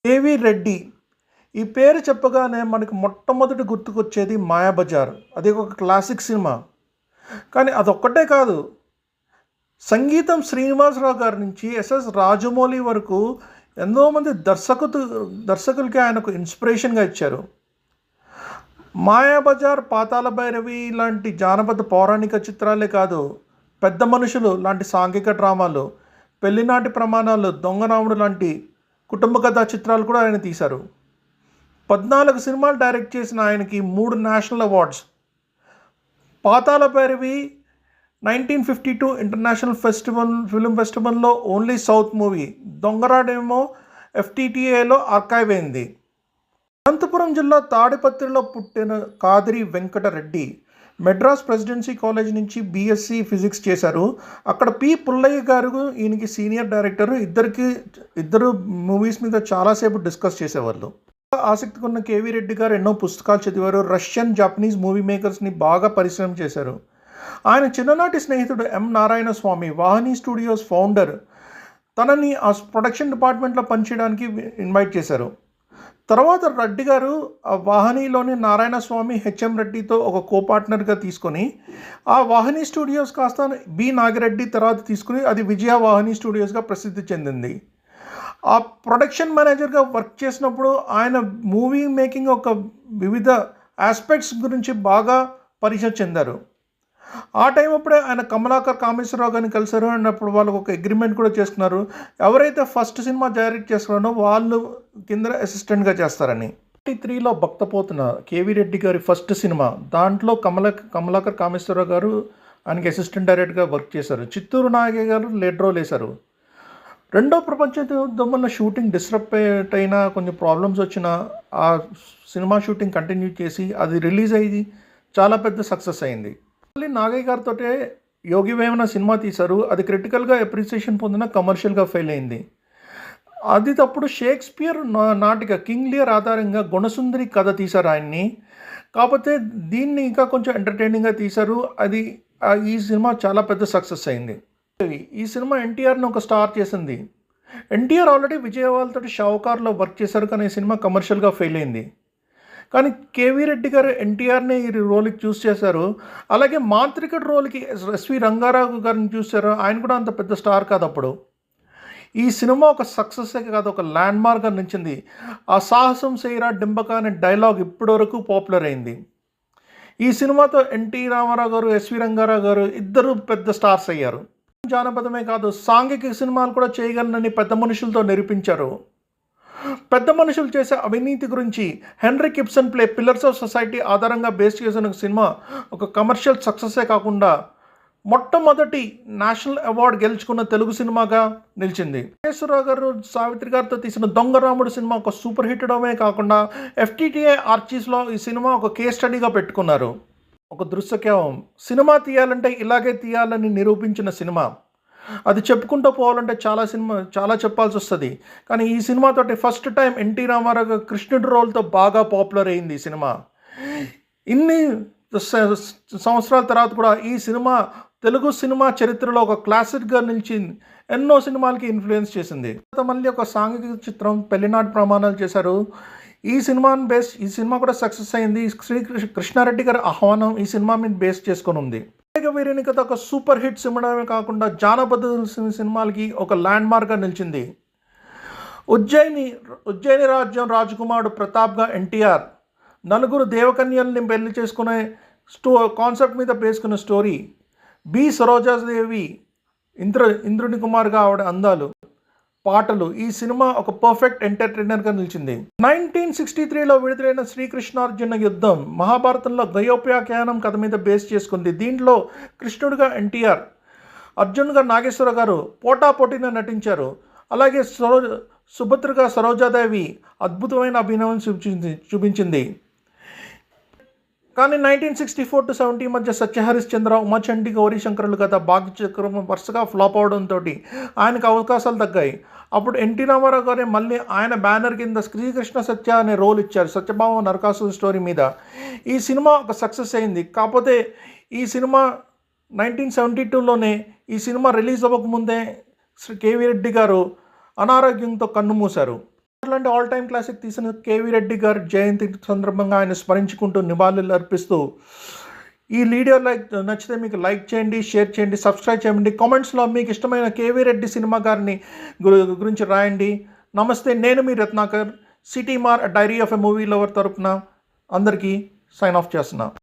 KV Reddy ఈ పేరు చెప్పగానే మనకి మొట్టమొదటి గుర్తుకొచ్చేది మాయాబజార్. అది ఒక క్లాసిక్ సినిమా. కానీ అదొక్కటే కాదు, సంగీతం శ్రీనివాసరావు గారి నుంచి ఎస్ఎస్ రాజమౌళి వరకు ఎంతోమంది దర్శకులకి ఆయనకు ఇన్స్పిరేషన్గా ఇచ్చారు. మాయాబజార్, పాతాళ భైరవి లాంటి జానపద పౌరాణిక చిత్రాలే కాదు, పెద్ద మనుషులు లాంటి సాంఘిక డ్రామాలు, పెళ్లినాటి ప్రమాణాలు, దొంగరాముడు లాంటి కుటుంబ కథా చిత్రాలు కూడా ఆయన తీశారు. 14 సినిమాలు డైరెక్ట్ చేసిన ఆయనకి 3 national awards. Pathala Bhairavi 1952 international film ఫెస్టివల్లో ఓన్లీ సౌత్ మూవీ, దొంగరాడేమో ఎఫ్టీటీఏలో ఆర్కైవ్ అయింది. అనంతపురం జిల్లా తాడిపత్రిలో పుట్టిన కాదిరి వెంకటరెడ్డి మెడ్రాస్ ప్రెసిడెన్సీ కాలేజ్ నుంచి బీఎస్సీ ఫిజిక్స్ చేశారు. అక్కడ పి పుల్లయ్య గారు ఈయనకి సీనియర్ డైరెక్టర్. ఇద్దరు మూవీస్ మీద చాలాసేపు డిస్కస్ చేసేవాళ్ళు. ఆసక్తిగా ఉన్న కేవీ రెడ్డి గారు ఎన్నో పుస్తకాలు చదివారు. రష్యన్, జపనీస్ మూవీ మేకర్స్ని బాగా పరిశ్రమ చేశారు. ఆయన చిన్ననాటి స్నేహితుడు ఎం నారాయణ స్వామి, వాహిని స్టూడియోస్ ఫౌండర్, తనని ఆ ప్రొడక్షన్ డిపార్ట్మెంట్లో పనిచేయడానికి ఇన్వైట్ చేశారు. తర్వాత రెడ్డి గారు ఆ వాహినిలోని నారాయణ స్వామి, హెచ్ఎం రెడ్డితో ఒక కోపార్ట్నర్గా తీసుకొని ఆ వాహిని స్టూడియోస్ కాస్త బి నాగిరెడ్డి తర్వాత తీసుకుని అది విజయ వాహిని స్టూడియోస్గా ప్రసిద్ధి చెందింది. ఆ ప్రొడక్షన్ మేనేజర్గా వర్క్ చేసినప్పుడు ఆయన మూవీ మేకింగ్ ఒక వివిధ ఆస్పెక్ట్స్ గురించి బాగా పరిచయం చెందారు. ఆ టైం అప్పుడే ఆయన కమలాకర్ కామేశ్వరరావు గారిని కలిశారు. అన్నప్పుడు వాళ్ళకు ఒక అగ్రిమెంట్ కూడా చేసుకున్నారు, ఎవరైతే ఫస్ట్ సినిమా డైరెక్ట్ చేస్తున్నారో వాళ్ళు కింద అసిస్టెంట్గా చేస్తారని. 1993లో భక్తపోతున్న కేవీ రెడ్డి గారి ఫస్ట్ సినిమా. దాంట్లో కమలాకర్ కామేశ్వరరావు గారు ఆయనకి అసిస్టెంట్ డైరెక్టర్గా వర్క్ చేశారు. చిత్తూరు నాగయ్య గారు లీడ్ రోల్ వేశారు. రెండో ప్రపంచ యుద్ధం వల్ల షూటింగ్ డిస్టర్బ్ అయినా, కొంచెం ప్రాబ్లమ్స్ వచ్చినా ఆ సినిమా షూటింగ్ కంటిన్యూ చేసి అది రిలీజ్ అయ్యి చాలా పెద్ద సక్సెస్ అయింది. మళ్ళీ నాగయ్య గారితో యోగి వేమన సినిమా తీశారు. అది క్రిటికల్గా అప్రిసియేషన్ పొందిన, కమర్షియల్గా ఫెయిల్ అయింది. అది తప్పుడు షేక్స్పియర్ నాటిక కింగ్ లియర్ ఆధారంగా గుణసుందరి కథ తీశారు ఆయన్ని. కాకపోతే దీన్ని ఇంకా కొంచెం ఎంటర్టైనింగ్గా తీశారు. ఈ సినిమా చాలా పెద్ద సక్సెస్ అయింది. ఈ సినిమా ఎన్టీఆర్ని ఒక స్టార్ చేసింది. ఎన్టీఆర్ ఆల్రెడీ విజయవాడతో షావుకార్లో వర్క్ చేశారు, కానీ ఈ సినిమా కమర్షియల్గా ఫెయిల్ అయింది. కానీ కేవీ రెడ్డి గారు ఎన్టీఆర్ని ఈ రోల్కి చూస్ చేశారు. అలాగే మాంత్రికుడి రోల్కి ఎస్వి రంగారావు గారిని చూశారు. ఆయన కూడా అంత పెద్ద స్టార్ కాదు అప్పుడు. ఈ సినిమా ఒక సక్సెస్సే కాదు, ఒక ల్యాండ్ మార్క్గా నిలిచింది. ఆ సాహసం చేయరా డింబక అనే డైలాగ్ ఇప్పటివరకు పాపులర్ అయింది. ఈ సినిమాతో ఎన్టీ రామారావు గారు, ఎస్వి రంగారావు గారు ఇద్దరు పెద్ద స్టార్స్ అయ్యారు. జానపదమే కాదు, సాంఘిక సినిమాలు కూడా చేయగలనని పెద్ద మనుషులతో నిరూపించారు. పెద్ద మనుషులు చేసే అవినీతి గురించి henry Gibson play pillars of society ఆధారంగా బేస్ చేసిన సినిమా ఒక కమర్షియల్ సక్సెస్సే కాకుండా మొట్టమొదటి నేషనల్ అవార్డు గెలుచుకున్న తెలుగు సినిమాగా నిలిచింది. నాగేశ్వరరావు గారు, సావిత్రి గారితో తీసిన దొంగరాముడు సినిమా ఒక సూపర్ హిట్ అవడమే కాకుండా ఎఫ్టీటీఏ ఆర్చీస్లో ఈ సినిమా ఒక కేస్ స్టడీగా పెట్టుకున్నారు. ఒక దృశ్యకేవం సినిమా తీయాలంటే ఇలాగే తీయాలని నిరూపించిన సినిమా. అది చెప్పుకుంటూ పోవాలంటే చాలా చెప్పాల్సి వస్తుంది. కానీ ఈ సినిమాతోటి ఫస్ట్ టైం ఎన్టీ రామారావు కృష్ణుడి రోల్తో బాగా పాపులర్ అయింది ఈ సినిమా. ఇన్ని సంవత్సరాల తర్వాత కూడా ఈ సినిమా తెలుగు సినిమా చరిత్రలో ఒక క్లాసిక్గా నిలిచి ఎన్నో సినిమాలకి ఇన్ఫ్లుయెన్స్ చేసింది. మళ్ళీ ఒక సాంఘిక చిత్రం పెళ్లినాటి ప్రమాణాలు చేశారు. ఈ సినిమా కూడా సక్సెస్ అయింది. శ్రీ కృష్ణారెడ్డి గారి ఆహ్వానం ఈ సినిమా మీద బేస్ చేసుకొని ఉంది. వీరిని కథ ఒక సూపర్ హిట్ సినిమామే కాకుండా జానపద సినిమాలకి ఒక ల్యాండ్ మార్క్గా నిలిచింది. ఉజ్జయిని రాజ్యం రాజకుమారుడు ప్రతాప్గా ఎన్టీఆర్, నలుగురు దేవకన్యల్ని పెళ్లి చేసుకునే కాన్సెప్ట్ మీద వేసుకున్న స్టోరీ. బి సరోజాదేవి ఇంద్రుని కుమార్గా ఆవిడ అందాలు, పాటలు. ఈ సినిమా ఒక పర్ఫెక్ట్ ఎంటర్టైనర్గా నిలిచింది. 1963లో విడుదలైన శ్రీకృష్ణార్జున యుద్ధం మహాభారతంలో గయోపాఖ్యానం కథ మీద బేస్ చేసుకుంది. దీంట్లో కృష్ణుడిగా ఎన్టీఆర్, అర్జున్గా నాగేశ్వర గారు పోటాపోటీగా నటించారు. అలాగే సుభద్రగా సరోజాదేవి అద్భుతమైన అభినయం చూపించింది. కానీ 1964 to 70 మధ్య సత్యహరిశ్చంద్ర, ఉమాచండి, గౌరీశంకరులు కథ, భాగ్యచక్రం వరుసగా ఫ్లాప్ అవడంతో ఆయనకు అవకాశాలు తగ్గాయి. అప్పుడు ఎన్టీ రామారావు గారే మళ్ళీ ఆయన బ్యానర్ కింద శ్రీకృష్ణ సత్య అనే రోల్ ఇచ్చారు సత్యభామ నరకాసుర స్టోరీ మీద. ఈ సినిమా ఒక సక్సెస్ అయింది. కాకపోతే ఈ సినిమా 1972లోనే ఈ సినిమా రిలీజ్ అవ్వకముందే కేవీ రెడ్డి గారు అనారోగ్యంతో కన్నుమూశారు. లాంటి ఆల్ టైమ్ క్లాసిక్ తీసిన కేవీ రెడ్డి గారి జయంతి సందర్భంగా ఆయన స్మరించుకుంటూ నివాళులు అర్పిస్తూ ఈ వీడియో నచ్చితే మీకు లైక్ చేయండి, షేర్ చేయండి, సబ్స్క్రైబ్ చేయండి. కామెంట్స్లో మీకు ఇష్టమైన కేవీ రెడ్డి సినిమా గారిని గురించి రాయండి. నమస్తే, నేను మీ రత్నాకర్, సిటీ మార్ diary of a movie lover తరపున అందరికీ సైన్ ఆఫ్ చేస్తున్నా.